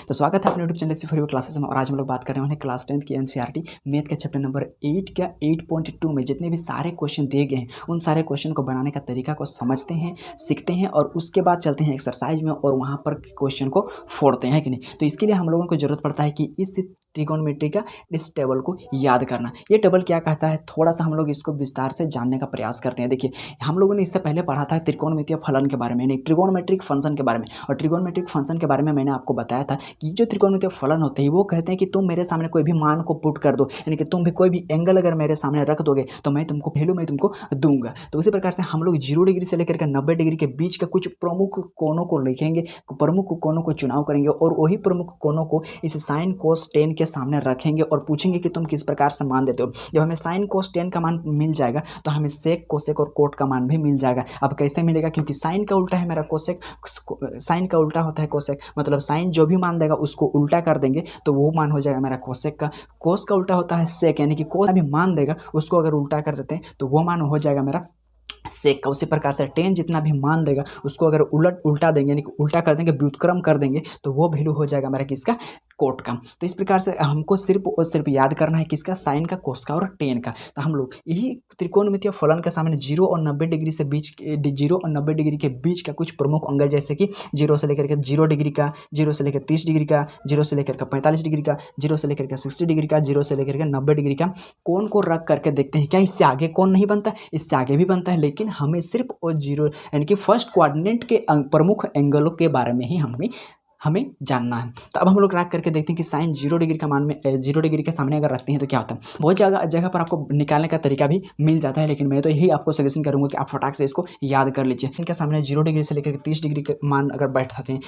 तो स्वागत है अपने यूट्यूब चैनल फॉर क्लासेस में। और आज हम लोग बात करने वाले हैं क्लास 10 की एनसीईआरटी मैथ के चैप्टर नंबर 8 का 8.2 में जितने भी सारे क्वेश्चन दिए गए हैं उन सारे क्वेश्चन को बनाने का तरीका को समझते हैं, सीखते हैं और उसके बाद चलते हैं एक्सरसाइज में और वहाँ पर क्वेश्चन को फोड़ते हैं कि नहीं। तो इसके लिए हम लोगों को जरूरत पड़ता है कि इस ट्रिगोनोमेट्री का इस टेबल को याद करना। ये टेबल क्या कहता है, थोड़ा सा हम लोग इसको विस्तार से जानने का प्रयास करते हैं। देखिए, हम लोगों ने इससे पहले पढ़ा था त्रिकोणमितीय फलन के बारे में, नहीं ट्रिगोनोमेट्रिक फंक्शन के बारे में। और ट्रिगोनोमेट्रिक फंक्शन के बारे में मैंने आपको बताया था कि जो त्रिकोणमितीय फलन होते हैं वो कहते हैं कि तुम मेरे सामने कोई भी मान को पुट कर दो, यानी कि तुम भी कोई भी एंगल अगर मेरे सामने रख दोगे तो मैं तुमको वैल्यू मैं तुमको दूंगा। तो उसी प्रकार से हम लोग 0 डिग्री से लेकर के 90 डिग्री के बीच का कुछ प्रमुख कोणों को लिखेंगे, प्रमुख कोणों को चुनाव करेंगे और वही प्रमुख कोणों को इस साइन कोस टेन के सामने रखेंगे और पूछेंगे कि तुम किस प्रकार से मान देते हो। जब हमें साइन कोस टेन का मान मिल जाएगा तो हमें सेक कोसेक और कोट का मान भी मिल जाएगा। अब कैसे मिलेगा, क्योंकि साइन का उल्टा है मेरा कोसेक, साइन का उल्टा होता है कोसेक, मतलब साइन जो भी मान देगा उसको उल्टा कर देंगे तो वो मान हो जाएगा मेरा कोसेक का। कोस का उल्टा होता है सेक, यानी कि कोस भी मान देगा उसको अगर उल्टा कर देते हैं तो वो मान हो जाएगा मेरा सेक का। उसी प्रकार से टेन जितना भी मान देगा उसको अगर उल्टा देंगे, यानी कि उल्टा कर देंगे, व्युत्क्रम कर देंगे तो वो वैल्यू हो जाएगा मेरा किसका, कोट का। तो इस प्रकार से हमको सिर्फ और सिर्फ याद करना है किसका, साइन का, कोस का और टेन का। तो हम लोग यही त्रिकोणमितीय फलन के सामने 0 और 90 डिग्री से बीच 0 और 90 डिग्री के बीच का कुछ प्रमुख एंगल, जैसे कि 0 से लेकर के 0 डिग्री का, 0 से लेकर 30 डिग्री का, 0 से लेकर के 45 डिग्री का, 0 से लेकर के 60 डिग्री का, 0 से लेकर के 90 डिग्री का कोण को रख करके देखते हैं क्या इससे आगे कोण नहीं बनता, इससे आगे भी बनता है, लेकिन हमें सिर्फ और 0 यानी कि फर्स्ट क्वाड्रेंट के प्रमुख एंगलों के बारे में ही हमें जानना है। तो अब हम लोग रख करके देखते हैं कि साइन 0 डिग्री का मान में 0 डिग्री के सामने अगर रखते हैं तो क्या होता है। बहुत जगह पर आपको निकालने का तरीका भी मिल जाता है, लेकिन मैं तो यही आपको सजेशन करूंगा कि आप फटाक से इसको याद कर लीजिए। इनके सामने 0 डिग्री से लेकर 30 डिग्री के मान अगर बैठाते हैं,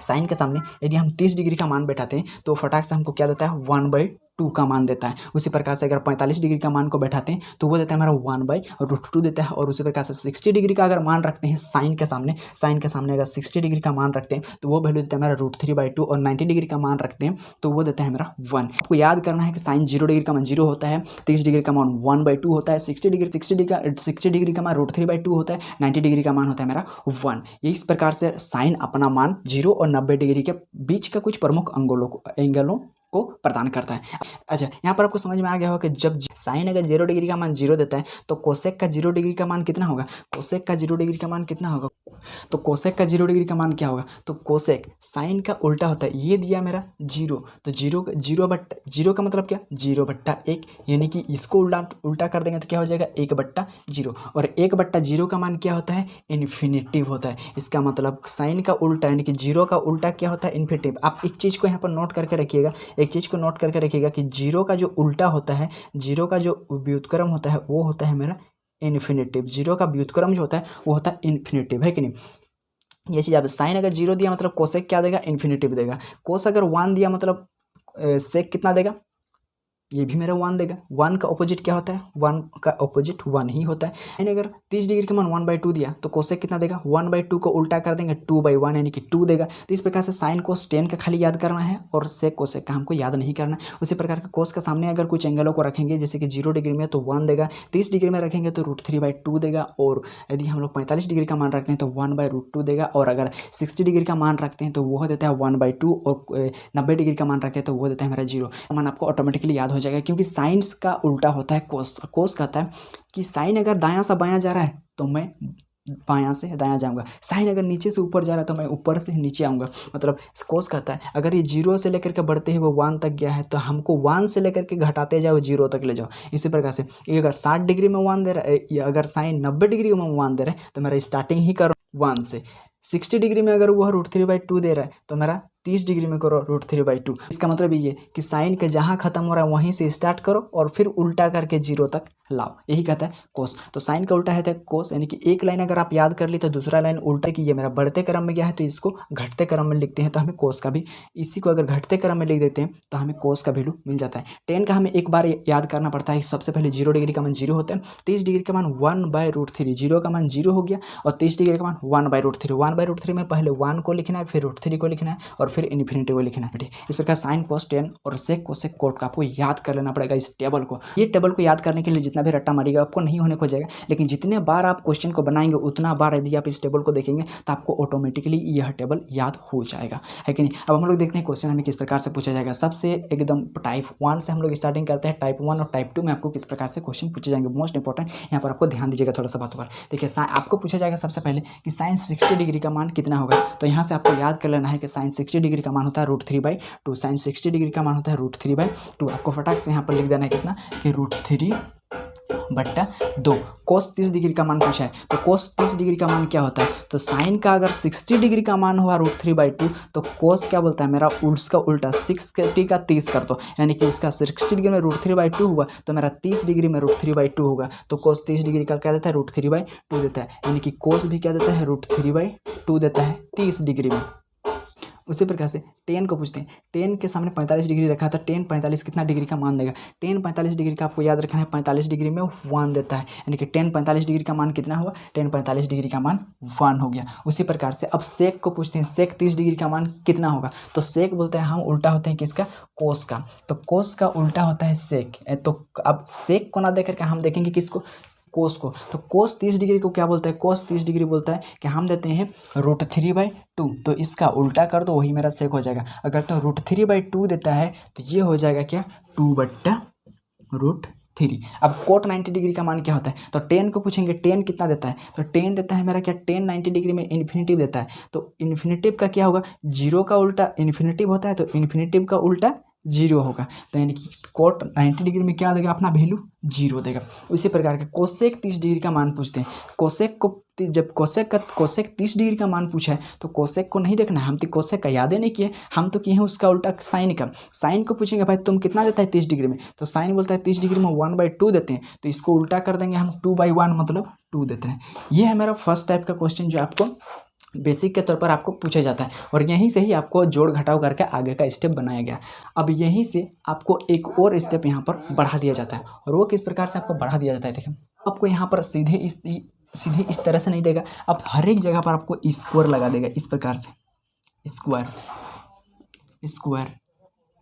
साइन के सामने यदि हम 30 डिग्री का मान बैठाते हैं तो फटाक से हमको क्या देता है, 1/2 का मान देता है। उसी प्रकार से अगर 45 डिग्री का मान को बैठाते हैं तो वो देता है हमारा 1/√2 देता है। और उसी प्रकार से 60 डिग्री का अगर मान रखते हैं साइन के सामने अगर 60 डिग्री का मान रखते हैं तो वो वैल्यू देता है हमारा √3/2। और 90 डिग्री का मान रखते हैं तो वो देता है हमारा 1। आपको याद करना है कि साइन 0 डिग्री का मान 0 होता है, 30 डिग्री का मान 1/2 होता है, 60 डिग्री का मान √3/2 होता है, 90 डिग्री का मान होता है मेरा 1। इस प्रकार से साइन अपना मान 0 और 90 डिग्री के बीच का कुछ प्रमुख एंगलों को प्रदान करता है। अच्छा, यहाँ पर आपको समझ में आ गया होगा कि जब साइन अगर 0 डिग्री का मान 0 देता है तो कोसेक का 0 डिग्री का मान कितना होगा, कोसेक का 0 डिग्री का मान कितना होगा, तो कोसेक का 0 डिग्री का मान क्या होगा, तो कोसेक साइन का उल्टा होता है। ये दिया मेरा 0, तो 0 का मतलब क्या, 0/1, यानी कि इसको उल्टा कर देंगे तो क्या हो जाएगा, 1/0। और 1/0 का मान क्या होता है, इन्फिनिटिव होता है। इसका मतलब साइन का उल्टा यानी कि 0 का उल्टा क्या होता है, इन्फिनिटिव। आप एक चीज़ को यहाँ पर नोट करके रखिएगा, एक चीज़ को नोट करके रखिएगा कि 0 का जो उल्टा होता है, 0 का जो व्युत्क्रम होता है वो होता है मेरा इन्फिनिटिव। 0 का व्युत्क्रम जो होता है वो होता है इन्फिनिटिव, है कि नहीं। ये चीज़ आप साइन अगर 0 दिया मतलब कोसेक क्या देगा, इन्फिनिटिव देगा। कोस अगर 1 दिया मतलब सेक कितना देगा, ये भी मेरा 1 देगा। 1 का ऑपोजिट क्या होता है, 1 का ऑपोजिट 1 ही होता है। यानी अगर 30 डिग्री का मान 1/2 दिया तो कोसेक कितना देगा, 1/2 को उल्टा कर देंगे 2/1 यानी कि 2 देगा। तो इस प्रकार से साइन कोस 10 का खाली याद करना है और सेक कोसेक का हमको याद नहीं करना है। उसी प्रकार का कोस का सामने अगर कुछ एंगलों को रखेंगे, जैसे कि 0 डिग्री में तो 1 देगा, 30 डिग्री में रखेंगे तो √3/2 देगा, और यदि हम लोग 45 डिग्री का मान रखते हैं तो 1/√2 देगा, और अगर 60 डिग्री का मान रखते हैं तो वो देता है 1/2, और 90 डिग्री का मान रखते हैं तो वो देता है मेरा 0। मान आपको ऑटोमेटिकली याद हो जाएगा, क्योंकि साइन का उल्टा होता है कोस। कोस कहता है कि साइन अगर दायां से बायां जा रहा है तो मैं बायां से दायां जाऊंगा, साइन अगर नीचे से ऊपर जा रहा है तो मैं ऊपर से नीचे आऊंगा। मतलब कोस कहता है अगर ये 0 से लेकर के बढ़ते ही वो 1 तक गया है तो हमको 1 से लेकर के घटाते जाओ, 0 तक ले जाओ। इसी प्रकार से ये अगर 60 डिग्री में 1 दे रहा है, या अगर साइन 90 डिग्री में 1 दे रहा है तो मेरा स्टार्टिंग ही करो 1 से। 60 डिग्री में अगर वह √3/2 दे रहा है तो मेरा 30 डिग्री में करो √3/2। इसका मतलब ये कि साइन के जहाँ खत्म हो रहा है वहीं से स्टार्ट करो और फिर उल्टा करके 0 तक लाओ, यही कहता है कोस। तो साइन का उल्टा है कोस, यानी कि एक लाइन अगर आप याद कर ली तो दूसरा लाइन उल्टा की, ये मेरा बढ़ते क्रम में गया है तो इसको घटते क्रम में लिखते हैं तो हमें कोस का भी, इसी को अगर घटते क्रम में लिख देते हैं तो हमें कोस का वैल्यू मिल जाता है। 10 का हमें एक बार याद करना पड़ता है। सबसे पहले 0 डिग्री का मान 0 होता है, 30 डिग्री का मान 1/√3, 0 का मान 0 हो गया और 30 डिग्री का मान 1/√3। 1/√3 में पहले 1 को लिखना है, फिर √3 को लिखना है और फिर इन्फिनिटिव लिखना है। ठीक, इस प्रकार साइन कोस टेन और सेक कोसेक कोट का आपको याद कर लेना पड़ेगा इस टेबल को। ये टेबल को याद करने के लिए जितना भी रट्टा मारिएगा आपको नहीं होने को जाएगा, लेकिन जितने बार आप क्वेश्चन को बनाएंगे उतना बार यदि आप इस टेबल को देखेंगे तो आपको ऑटोमेटिकली यह टेबल याद हो जाएगा, है कि नहीं। अब हम लोग देखते हैं क्वेश्चन हमें किस प्रकार से पूछा जाएगा। सबसे एकदम टाइप 1 से हम लोग स्टार्टिंग करते हैं। टाइप 1 और टाइप 2 में आपको किस प्रकार से क्वेश्चन पूछे जाएंगे, मोस्ट इंपॉर्टेंट यहाँ पर आपको ध्यान दीजिएगा थोड़ा सा बातों पर। देखिए आपको पूछा जाएगा सबसे पहले कि साइन 60 डिग्री का मान कितना होगा। तो यहाँ से आपको याद कर लेना है कि साइन 60 डिग्री का मान होता है √3/2। साइन 60 डिग्री का मान होता है √3/2। आपको फटाक से यहाँ पर लिख देना है कितना कि √3/2। कोस 30 डिग्री का मान पूछा है, तो कोस 30 डिग्री का मान क्या होता है। तो साइन का अगर 60 डिग्री का मान हुआ √3/2 तो कोस क्या बोलता है मेरा उसका उल्टा 60 का 30 कर दो, यानी कि उसका 60 डिग्री में √3/2 हुआ तो मेरा 30 डिग्री में √3/2 होगा। तो कोस 30 डिग्री का क्या देता है √3/2 देता है, यानी कि कोस भी क्या देता है √3/2 देता है 30 डिग्री में। उसी प्रकार से टेन को पूछते हैं। टेन के सामने 45 डिग्री रखा था, टेन 45 कितना डिग्री का मान देगा। टेन 45 डिग्री का आपको याद रखना है 45 डिग्री में 1 देता है, यानी कि टेन 45 डिग्री का मान कितना हुआ, टेन 45 डिग्री का मान 1 हो गया। उसी प्रकार से अब सेक को पूछते हैं। सेक 30 डिग्री का मान कितना होगा। तो सेक बोलते हैं हम उल्टा होते हैं किसका, कोस का। तो कोस का उल्टा होता है सेक। तो अब सेक को ना देख करके हम देखेंगे किसको, कोस को। तो कोस 30 डिग्री को क्या बोलता है, कोस 30 डिग्री बोलता है कि हम देते हैं √3/2। तो इसका उल्टा कर दो वही मेरा सेक हो जाएगा। अगर तो √3/2 देता है तो ये हो जाएगा क्या 2/√3। अब कोट 90 डिग्री का मान क्या होता है। तो 10 को पूछेंगे 10 कितना देता है। तो 10 देता है मेरा क्या 10 90 डिग्री में इन्फिनिटिव देता है। तो इन्फिनिटिव का क्या होगा, जीरो का उल्टा इन्फिनिटिव होता है, तो इन्फिनिटिव का उल्टा जीरो होगा। तो यानी कि कोट 90 डिग्री में क्या देगा अपना वैल्यू जीरो देगा। उसी प्रकार के कोसेक 30 डिग्री का मान पूछते हैं। कोसेक को जब कोसेक 30 डिग्री का मान पूछा है तो कोसेक को नहीं देखना है, हम तो कोसेक का याद ही नहीं किए, हम तो किए हैं उसका उल्टा साइन का। साइन को पूछेंगे भाई तुम कितना देता है 30 डिग्री में। तो साइन बोलता है 30 डिग्री में 1/2 देते हैं, तो इसको उल्टा कर देंगे हम 2/1 मतलब 2 देते हैं। ये है मेरा फर्स्ट टाइप का क्वेश्चन जो आपको बेसिक के तौर पर आपको पूछा जाता है, और यहीं से ही आपको जोड़ घटाव करके आगे का स्टेप बनाया गया। अब यहीं से आपको एक और स्टेप यहाँ पर बढ़ा दिया जाता है, और वो किस प्रकार से आपको बढ़ा दिया जाता है। देखिए आपको यहाँ पर सीधे इस तरह से नहीं देगा, अब हर एक जगह पर आपको स्क्वायर लगा देगा इस प्रकार से, square square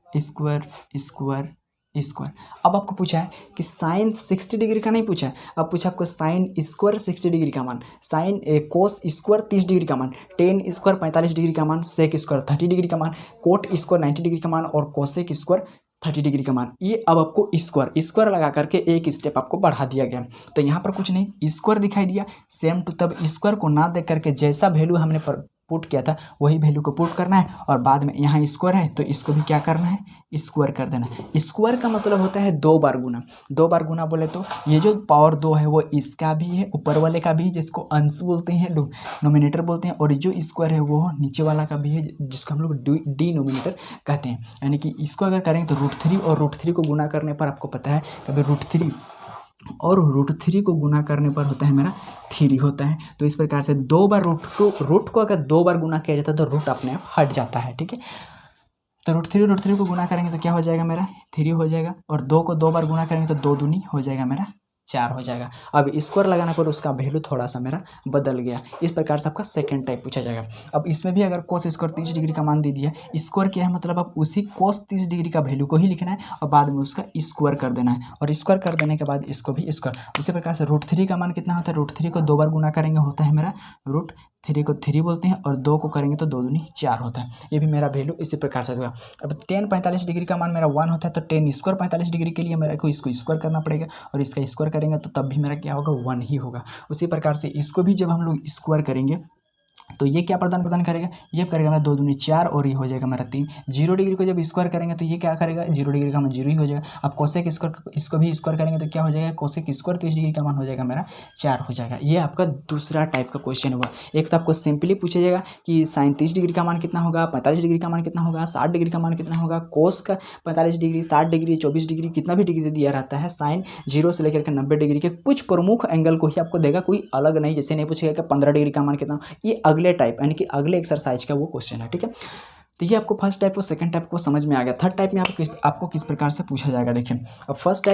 square square square. अब आपको पूछा है कि साइन 60 डिग्री का नहीं पूछा है, अब पूछा आपको साइन स्क्वायर 60 डिग्री का मान, साइन कोस स्क्वायर 30 डिग्री का मान, टेन स्क्वायर 45 डिग्री का मान, सेक स्क्वायर 30 डिग्री का मान, कोट स्क्वायर 90 डिग्री का मान और कोसेक स्क्वायर 30 डिग्री का मान। ये अब आपको स्क्वायर लगा करके एक स्टेप आपको बढ़ा दिया गया। तो यहाँ पर कुछ नहीं, स्क्वायर दिखाई दिया सेम टू, तब स्क्वायर को ना देख करके जैसा वैल्यू हमने पुट किया था वही वैल्यू को पुट करना है, और बाद में यहाँ स्क्वायर है तो इसको भी क्या करना है, स्क्वायर कर देना है। स्क्वायर का मतलब होता है 2 बार गुना। 2 बार गुना बोले तो ये जो पावर 2 है वो इसका भी है, ऊपर वाले का भी, जिसको अंश बोलते हैं, नोमिनेटर बोलते हैं, और जो स्क्वायर है वो नीचे वाला का भी है, जिसको हम लोग डिनोमिनेटर कहते हैं। यानी कि इसको अगर करेंगे तो √3 और √3 को गुना करने पर आपको पता है कभी √3 और √3 को गुना करने पर होता है मेरा 3 होता है। तो इस प्रकार से 2 बार रूट को अगर 2 बार गुना किया जाता है तो रूट अपने आप हट जाता है, ठीक है। तो √3 को गुना करेंगे तो क्या हो जाएगा मेरा 3 हो जाएगा, और 2 को 2 बार गुना करेंगे तो 2 दूनी हो जाएगा मेरा 4 हो जाएगा। अब स्क्वायर लगाने पर उसका वैल्यू थोड़ा सा मेरा बदल गया। इस प्रकार से आपका सेकंड टाइप पूछा जाएगा। अब इसमें भी अगर कोस स्क्वायर 30 डिग्री का मान दे दिया, स्क्वायर क्या है मतलब आप उसी कोस 30 डिग्री का वैल्यू को ही लिखना है और बाद में उसका स्क्वायर कर देना है, और स्क्वायर कर देने के बाद इसको भी स्क्वायर। उसी प्रकार से √3 का मान कितना होता है, √3 को 2 बार गुना करेंगे होता है मेरा √3 को 3 बोलते हैं, और 2 को करेंगे तो 2 दूनी 4 होता है। ये भी मेरा वैल्यू इसी प्रकार से होगा। अब टेन 45 डिग्री का मान मेरा 1 होता है, तो टेन स्क्वायर 45 डिग्री के लिए मेरे को इसको स्क्वायर करना पड़ेगा, और इसका स्क्वायर करेंगे तो तब भी मेरा क्या होगा 1 ही होगा। उसी प्रकार से इसको भी जब हम लोग स्क्वायर करेंगे तो ये क्या प्रदान करेगा, ये करेगा मेरा 2 दूनी 4, और ये हो जाएगा मेरा 3। 0 डिग्री को जब स्क्वायर करेंगे तो ये क्या करेगा, 0 डिग्री का मान 0 ही हो जाएगा। अब कोसेक स्क्वायर इसको भी स्क्वायर करेंगे तो क्या हो जाएगा, कोसेक स्क्वायर 30 डिग्री का मान हो जाएगा मेरा 4 हो जाएगा। ये आपका दूसरा टाइप का क्वेश्चन हुआ। एक तो आपको सिंपली पूछा जाएगा कि साइन 30 डिग्री का मान कितना होगा, 45 डिग्री का मान कितना होगा, 60 डिग्री का मान कितना होगा, कोस का 45 डिग्री 60 डिग्री 24 डिग्री कितना भी डिग्री दिया रहता है, साइन 0 से लेकर के 90 डिग्री के कुछ प्रमुख एंगल को ही आपको देगा, कोई अलग नहीं। जैसे नहीं पूछेगा कि 15 डिग्री का मान कितना, ये अगले टाइप यानी कि अगले एक्सरसाइज का वो क्वेश्चन है, ठीक है। तो ये आपको फर्स्ट टाइप और सेकंड टाइप को समझ में आ गया। थर्ड टाइप में आपको किस प्रकार से पूछा जाएगा, देखिए। अब फर्स्ट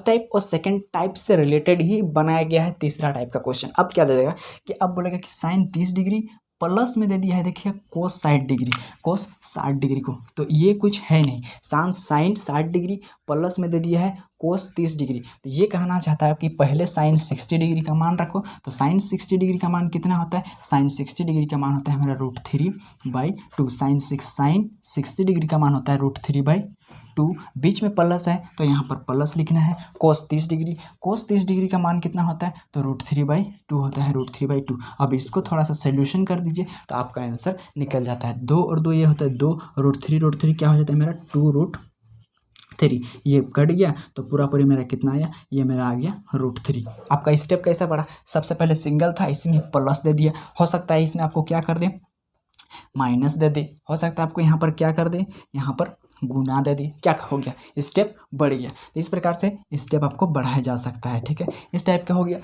टाइप और सेकंड टाइप से रिलेटेड ही बनाया गया है तीसरा टाइप का क्वेश्चन। अब क्या दे देगा कि अब बोलेगा कि साइन 30 डिग्री प्लस में दे दिया है देखिए कोस 60 डिग्री, कोस 60 डिग्री को, तो ये कुछ है नहीं, साइन 60 डिग्री प्लस में दे दिया है कोस 30 डिग्री। तो ये कहना चाहता है कि पहले साइन 60 डिग्री का मान रखो। तो साइन 60 डिग्री का मान कितना होता है, साइन 60 डिग्री का मान होता है हमारा √3/2। साइन 60 डिग्री का मान होता है √3/2। बीच में प्लस है तो यहाँ पर प्लस लिखना है। कोस 30 डिग्री, कोस 30 डिग्री का मान कितना होता है, तो √3/2 होता है, √3/2। अब इसको थोड़ा सा सोल्यूशन कर दीजिए तो आपका आंसर निकल जाता है। 2 और 2 ये होता है 2, √3 क्या हो जाता है मेरा 2√3। ये कट गया तो पूरा पूरी मेरा कितना आया, ये मेरा आ गया √3। आपका स्टेप कैसा पड़ा, सबसे पहले सिंगल था, इसमें प्लस दे दिया, हो सकता है इसमें आपको क्या कर दे, माइनस दे दे, हो सकता है आपको यहाँ पर क्या कर दे, यहाँ पर गुना दे दी, क्या हो गया, स्टेप बढ़ गया। तो इस प्रकार से स्टेप आपको बढ़ाया जा सकता है, ठीक है, इस टाइप का हो गया।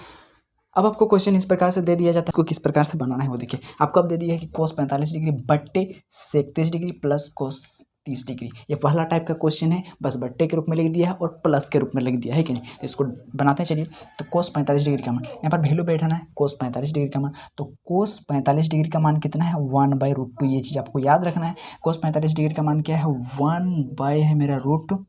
अब आपको क्वेश्चन इस प्रकार से दे दिया जाता है, इसको किस प्रकार से बनाना है वो देखिए। आपको अब दे दिया है कि कोस 45 डिग्री बट्टे 37 डिग्री प्लस कोस 30 डिग्री। ये पहला टाइप का क्वेश्चन है, बस बट्टे के रूप में लिख दिया है और प्लस के रूप में लिख दिया है कि नहीं। इसको बनाते हैं चलिए। तो कोस 45 डिग्री का मान, यहाँ पर वैल्यू बैठाना है, कोस 45 डिग्री का मान। तो कोस 45 डिग्री का मान कितना है, 1/√2। ये चीज़ आपको याद रखना है। कोस 45 डिग्री का मान क्या है, 1 है मेरा √2,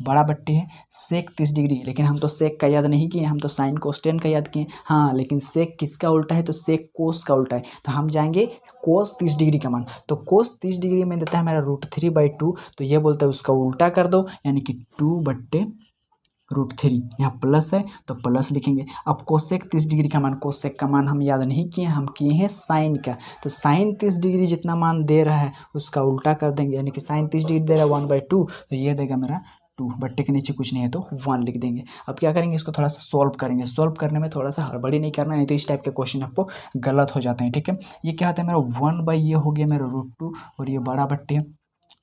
बड़ा बट्टे है सेक 30 डिग्री। लेकिन हम तो सेक का याद नहीं किए, हम तो साइन कोस्टेन का याद किए। हाँ, लेकिन सेक किसका उल्टा है, तो सेक कोस का उल्टा है। तो हम जाएंगे कोस 30 डिग्री का मान। तो कोस 30 डिग्री में देता है मेरा √3/2, तो ये बोलता है उसका उल्टा कर दो, यानी कि 2/√3। यहाँ प्लस है तो प्लस लिखेंगे। अब कोसेक 30 डिग्री का मान, कोसेक का मान हम याद नहीं किए, हम किए हैं साइन का। तो साइन 30 डिग्री जितना मान दे रहा है उसका उल्टा कर देंगे, यानी कि साइन 30 डिग्री दे रहा है 1/2, तो ये देगा मेरा 2, बट्टे के नीचे कुछ नहीं है तो 1 लिख देंगे। अब क्या करेंगे, इसको थोड़ा सा सॉल्व करेंगे। सॉल्व करने में थोड़ा सा हड़बड़ी नहीं करना, नहीं तो इस टाइप के क्वेश्चन आपको गलत हो जाते हैं, ठीक है। ये क्या होता है मेरा 1/, ये हो गया मेरा √2 और ये बड़ा बट्टे है।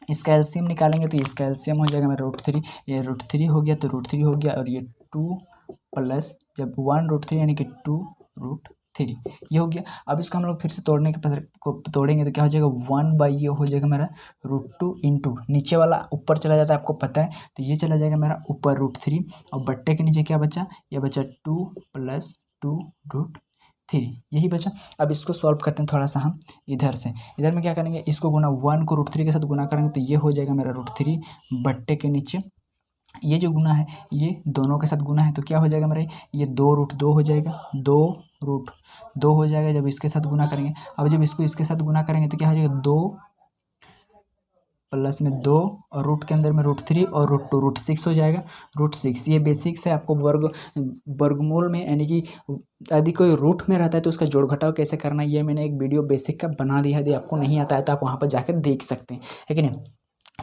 इसका एलसीएम निकालेंगे तो इसका एलसीएम हो जाएगा मेरा √3। ये √3 हो गया तो √3 हो गया, और ये 2 प्लस जब 1√3 यानी कि 2√3 ये हो गया। अब इसको हम लोग फिर से तोड़ने के को तोड़ेंगे तो क्या हो जाएगा, 1/, ये हो जाएगा मेरा √2 इंटू नीचे वाला ऊपर चला जाता है, आपको पता है, तो ये चला जाएगा मेरा ऊपर √3, और बट्टे के नीचे क्या बचा, ये बचा 2 + 2√3, यही बचा। अब इसको सॉल्व करते हैं थोड़ा सा हम इधर से। इधर में क्या करेंगे, इसको गुना 1 को √3 के साथ गुना करेंगे तो ये हो जाएगा मेरा √3, बट्टे के नीचे ये जो गुना है ये दोनों के साथ गुना है तो क्या हो जाएगा मेरा, ये 2√2 हो जाएगा, 2√2 हो जाएगा जब इसके साथ गुना करेंगे। अब जब इसको इसके साथ गुना करेंगे तो क्या हो जाएगा, 2 प्लस में 2 और रूट के अंदर में √3 और √2, √6 हो जाएगा, √6। ये बेसिक्स है, आपको वर्गमूल में यानी कि यदि कोई रूट में रहता है तो उसका जोड़ घटाव कैसे करना है, ये मैंने एक वीडियो बेसिक का बना दिया है। यदि आपको नहीं आता है तो आप वहाँ पर जाकर देख सकते हैं, है कि नहीं।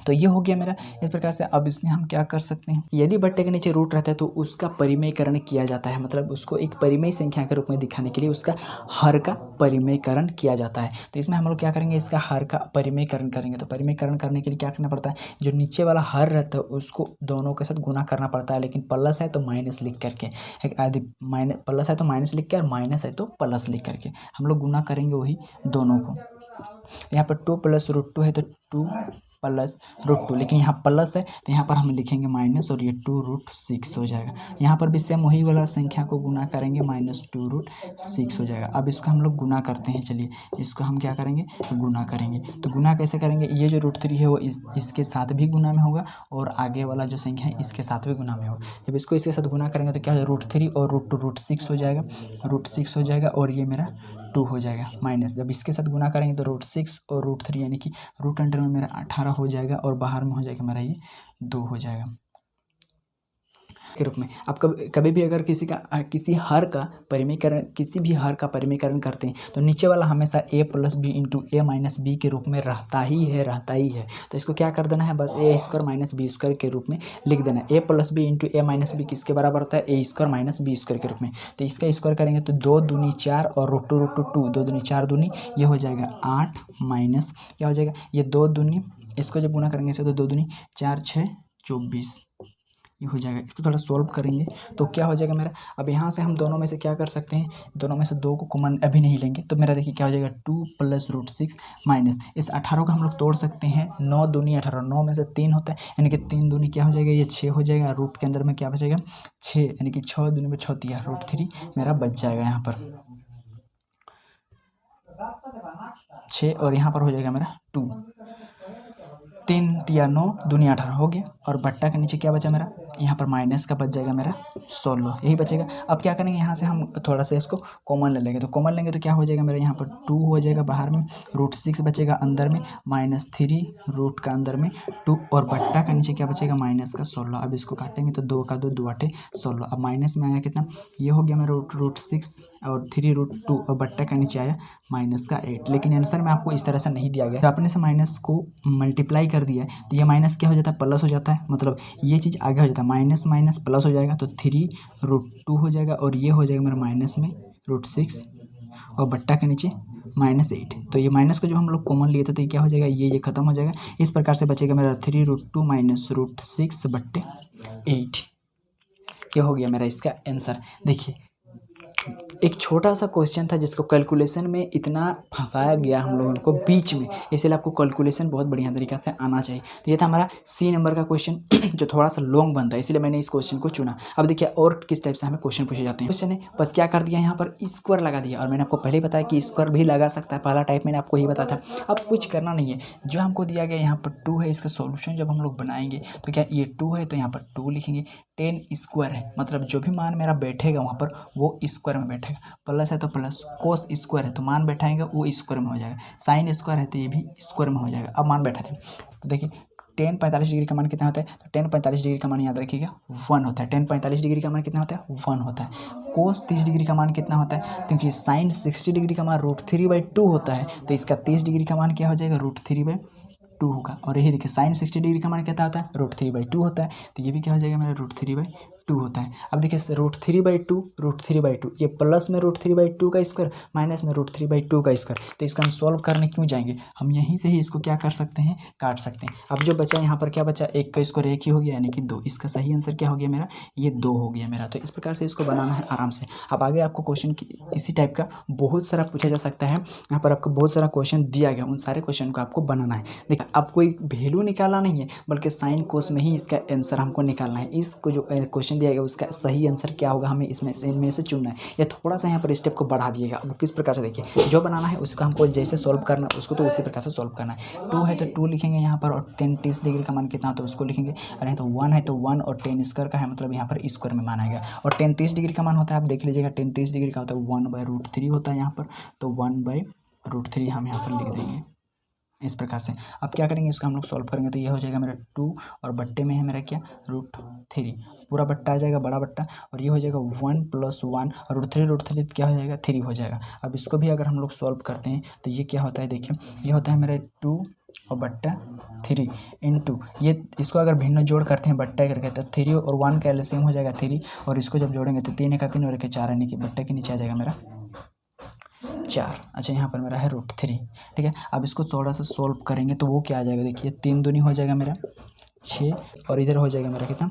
तो ये हो गया मेरा इस प्रकार से। अब इसमें हम क्या कर सकते हैं, यदि बट्टे के नीचे रूट रहता है तो उसका परिमेयकरण किया जाता है, मतलब उसको एक परिमेय संख्या के रूप में दिखाने के लिए उसका हर का परिमेयकरण किया जाता है। तो इसमें हम लोग क्या करेंगे, इसका हर का परिमेयकरण करेंगे। तो परिमेयकरण करने के लिए क्या करना पड़ता है, जो नीचे वाला हर रहता है उसको दोनों के साथ गुना करना पड़ता है, लेकिन प्लस है तो माइनस लिख करके, यदि प्लस है तो माइनस लिख के और माइनस है तो प्लस लिख करके हम लोग गुना करेंगे वही दोनों को। यहाँ पर 2 + √2 है तो 2 + √2, लेकिन यहाँ प्लस है तो यहाँ पर हम लिखेंगे माइनस, और ये 2√6 हो जाएगा। यहाँ पर भी सेम वही वाला संख्या को गुना करेंगे, -2√6 हो जाएगा। अब इसको हम लोग गुना करते हैं, चलिए इसको हम क्या करेंगे, गुना करेंगे। तो गुना कैसे करेंगे, ये जो √3 है वो इसके साथ भी गुना में होगा, और आगे वाला जो संख्या है इसके साथ भी गुना में होगा। जब इसको इसके साथ गुना करेंगे तो क्या हो जाएगा, √3 और √2 √6 हो जाएगा, √6 हो जाएगा, और ये मेरा 2 हो जाएगा माइनस। जब इसके साथ गुना करेंगे तो √6 और √3 यानी कि रूट अंडर में मेरा 18 हो जाएगा, और बाहर में हो जाएगा मेरा ये 2 हो जाएगा के रूप में। आप कभी भी अगर किसी हर का परिमेयकरण, किसी भी हर का परिमेयकरण करते हैं तो नीचे वाला हमेशा a + b × a - b के रूप में रहता ही है। तो इसको क्या कर देना है, बस a² - b² के रूप में लिख देना है। a + b × a - b किसके बराबर होता है, a² - b² के रूप में। तो इसका स्क्वायर करेंगे तो 2 दूनी 4 और √2 2 दूनी 4 दूनी ये हो जाएगा 8 माइनस क्या हो जाएगा, ये 2 दूनी, इसको जब गुना करेंगे इसे तो 2 दूनी 4 6 24 ये हो जाएगा। इसको थोड़ा सॉल्व करेंगे तो क्या हो जाएगा मेरा। अब यहाँ से हम दोनों में से क्या कर सकते हैं, दोनों में से 2 को कॉमन अभी नहीं लेंगे, तो मेरा देखिए क्या हो जाएगा, 2 + √6 माइनस इस 18 को हम लोग तोड़ सकते हैं, 9 दूनी 18, 9 में से 3 होता है यानी कि 3 दूनी क्या हो जाएगा, ये 6 हो जाएगा, रूट के अंदर में क्या बचेगा 6, यानी कि 6 दूनी में 6 √3 मेरा बच जाएगा यहाँ पर। 6 और यहाँ पर हो जाएगा मेरा 2, 3 तिया 9 दूनी 18 हो गया। और बट्टा के नीचे क्या बचा मेरा, यहाँ पर माइनस का बच जाएगा मेरा 16, यही बचेगा। अब क्या करेंगे, यहाँ से हम थोड़ा सा इसको कॉमन ले लेंगे, तो कॉमन लेंगे तो क्या हो जाएगा मेरा, यहाँ पर 2 हो जाएगा बाहर में, √6 बचेगा अंदर में, -3 रूट का अंदर में 2 और बट्टा का नीचे क्या बचेगा, माइनस का 16। अब इसको काटेंगे तो 2 का 2 2 8 16। अब माइनस में आया कितना, ये हो गया मेरा √6 और 3√2 और बट्टा का नीचे आया माइनस का 8। लेकिन आंसर में आपको इस तरह से नहीं दिया गया, तो आपने से माइनस को मल्टीप्लाई कर दिया है तो ये माइनस क्या हो जाता है, प्लस हो जाता है, मतलब ये चीज़ आगे हो जाता है, माइनस माइनस प्लस हो जाएगा तो 3√2 हो जाएगा और ये हो जाएगा मेरा माइनस में √6 और बट्टा के नीचे -8। तो ये माइनस को जो हम लोग कॉमन लिए थे तो ये क्या हो जाएगा, ये खत्म हो जाएगा। इस प्रकार से बचेगा मेरा 3√2 माइनस √6/8। क्या हो गया मेरा इसका आंसर। देखिए एक छोटा सा क्वेश्चन था जिसको कैलकुलेशन में इतना फंसाया गया हम लोगों को बीच में, इसलिए आपको कैलकुलेशन बहुत बढ़िया तरीक़ा से आना चाहिए। तो ये था हमारा सी नंबर का क्वेश्चन जो थोड़ा सा लॉन्ग बनता है, इसलिए मैंने इस क्वेश्चन को चुना। अब देखिए और किस टाइप से हमें क्वेश्चन पूछे जाते हैं। क्वेश्चन है बस क्या कर दिया, यहाँ पर स्क्वायर लगा दिया, और मैंने आपको पहले ही बताया कि स्क्वायर भी लगा सकता है, पहला टाइप मैंने आपको यही बताया था। अब कुछ करना नहीं है, जो हमको दिया गया यहाँ पर 2 है, इसका सॉल्यूशन जब हम लोग बनाएंगे तो क्या ये 2 है तो यहाँ पर 2 लिखेंगे, 10 स्क्वायर है मतलब जो भी मान मेरा बैठेगा वहाँ पर वो स्क्वायर में बैठेगा, प्लस है तो प्लस, कोस स्क्वायर है तो मान बैठाएंगे वो स्क्वायर में हो जाएगा, साइन स्क्वायर है तो ये भी स्क्वायर में हो जाएगा। अब मान बैठा थे तो देखिए 10 45 डिग्री का मान कितना होता है, तो 10 45 डिग्री का मान याद रखिएगा 1 होता है। 10 45 डिग्री का मान कितना होता है, 1 होता है। कोस 30 डिग्री का मान कितना होता है, क्योंकि साइन 60 डिग्री का मान √3/2 होता है, तो इसका 30 डिग्री का मान क्या हो जाएगा, √3/2 होगा। और यही देखिए साइन 60 डिग्री का मान कितना होता है, √3/2 होता है, तो ये भी क्या हो जाएगा मेरा √3/2 होता है। अब देखिए √3/2 ये प्लस में √3/2 का स्क्वायर माइनस में √3/2 का स्क्वायर, तो इसका हम सॉल्व करने क्यों जाएंगे, हम यहीं से ही इसको क्या कर सकते हैं, काट सकते हैं। अब जो बचा यहाँ पर क्या बचा, एक का स्क्वायर एक ही हो गया यानी कि 2, इसका सही आंसर क्या हो गया मेरा, ये 2 हो गया मेरा। तो इस प्रकार से इसको बनाना है आराम से। अब आगे आपको क्वेश्चन इसी टाइप का बहुत सारा पूछा जा सकता है, यहाँ पर आपको बहुत सारा क्वेश्चन दिया गया, उन सारे क्वेश्चन को आपको बनाना है। देखिए अब कोई वैल्यू निकालना नहीं है, बल्कि साइन कोस में ही इसका आंसर हमको निकालना है। इसको जो क्वेश्चन दिया गया उसका सही आंसर क्या होगा हमें इनमें से चुनना है। या थोड़ा सा यहाँ पर स्टेप को बढ़ा दिएगा। अब किस प्रकार से देखिए, जो बनाना है उसको हमको जैसे सॉल्व करना है उसको तो उसी प्रकार से सॉल्व करना है। 2 है तो 2 लिखेंगे यहाँ पर, और 10 30 डिग्री का मान कितना हो तो उसको लिखेंगे, और नहीं तो 1 है तो 1 और 10 स्क्वायर का है मतलब यहाँ पर स्क्वायर में मान आएगा। और 10 30 डिग्री का मान होता है, आप देख लीजिएगा 10 30 डिग्री का होता है 1/√3 होता है यहाँ पर, तो 1/√3 हम यहाँ पर लिख देंगे इस प्रकार से। अब क्या करेंगे, इसको हम लोग सॉल्व करेंगे तो ये हो जाएगा मेरा 2 और बट्टे में है मेरा क्या, √3, पूरा बट्टा आ जाएगा बड़ा बट्टा, और ये हो जाएगा 1 + 1 और √3 क्या हो जाएगा, 3 हो जाएगा। अब इसको भी अगर हम लोग सॉल्व करते हैं तो ये क्या होता है, देखिए ये होता है मेरा 2 और बट्टा 3 × ये, इसको अगर भिन्न जोड़ करते हैं बट्टा करके तो 3 और 1 का एलसीएम हो जाएगा 3, और इसको जब जोड़ेंगे तो 3 का 3 और 1 4 यानी कि बट्टे के नीचे आ जाएगा मेरा 4। अच्छा यहाँ पर मेरा है √3, ठीक है। अब इसको थोड़ा सा सॉल्व करेंगे तो वो क्या आ जाएगा, देखिए 3 दूनी हो जाएगा मेरा 6, और इधर हो जाएगा मेरा कितना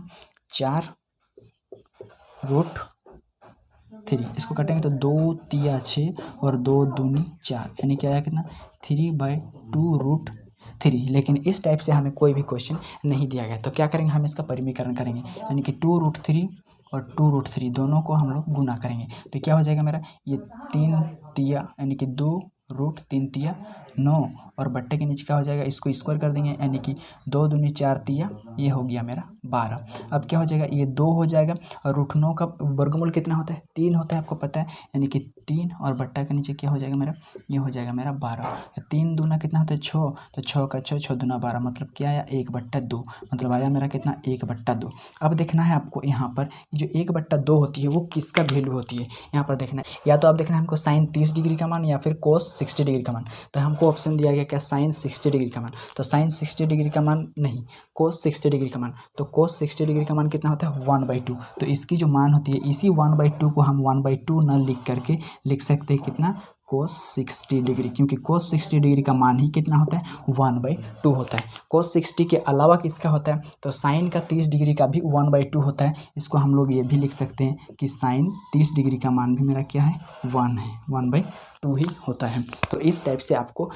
4√3। इसको काटेंगे तो 2 तिया 6 और 2 दूनी 4 यानी क्या आया कितना 3/2√3। लेकिन इस टाइप से हमें कोई भी क्वेश्चन नहीं दिया गया, तो क्या करेंगे, हम इसका परिमीकरण करेंगे यानी कि 2√3 और 2√3 दोनों को हम लोग गुना करेंगे तो क्या हो जाएगा मेरा, ये 3 तिया यानी कि 2√3 तिया 9, और बट्टे के नीचे क्या हो जाएगा, इसको स्क्वायर कर देंगे यानी कि 2 दूनी 4 तिया, ये हो गया मेरा 12। अब क्या हो जाएगा, ये 2 हो जाएगा, और √9 का वर्गमूल कितना होता है, 3 होता है, आपको पता है, यानी कि 3 और बट्टा के नीचे क्या हो जाएगा मेरा, ये हो जाएगा मेरा 12। 3 दूना कितना होता है 6, तो 6 का 6 6 दूना 12 मतलब क्या आया 1/2, मतलब आया मेरा कितना 1/2। अब देखना है आपको यहाँ पर जो 1/2 होती है वो किसका वैल्यू होती है, यहाँ पर देखना है, या तो आप देखना है हमको साइन 30 डिग्री का मान या फिर कोस 60 डिग्री का मान। तो हमको ऑप्शन दिया गया क्या, साइन 60 डिग्री का मान, तो साइन 60 डिग्री का मान नहीं, कोस 60 डिग्री का मान, तो कोस 60 डिग्री का मान कितना होता है 1/2। तो इसकी जो मान होती है इसी 1/2 को हम 1/2 न लिख करके लिख सकते हैं कितना, कोस 60 डिग्री, क्योंकि कोस 60 डिग्री का मान ही कितना होता है 1/2 होता है। कोस 60 के अलावा किसका होता है, तो साइन का 30 डिग्री का भी 1/2 होता है। इसको हम लोग ये भी लिख सकते हैं कि साइन 30 डिग्री का मान भी मेरा क्या है 1 है, 1/2 ही होता है। तो इस टाइप से आपको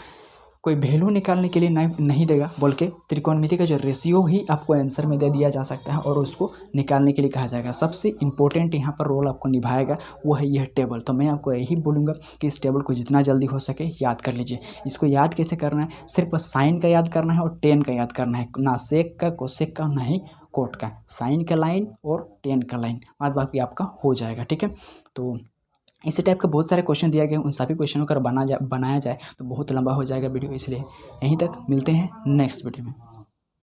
कोई वैल्यू निकालने के लिए नहीं देगा, बल्कि त्रिकोणमिति का जो रेशियो ही आपको आंसर में दे दिया जा सकता है और उसको निकालने के लिए कहा जाएगा। सबसे इंपॉर्टेंट यहाँ पर रोल आपको निभाएगा वो है यह टेबल। तो मैं आपको यही बोलूँगा कि इस टेबल को जितना जल्दी हो सके याद कर लीजिए। इसको याद कैसे करना है, सिर्फ साइन का याद करना है और टेन का याद करना है, ना सेक का, कोसेक का, ना ही कोट का। साइन का लाइन और टेन का लाइन, बाद बाकी आपका हो जाएगा। ठीक है, तो इसी टाइप के बहुत सारे क्वेश्चन दिया गए, उन सभी क्वेश्चनों का बनाया जाए तो बहुत लंबा हो जाएगा वीडियो, इसलिए यहीं तक मिलते हैं नेक्स्ट वीडियो में।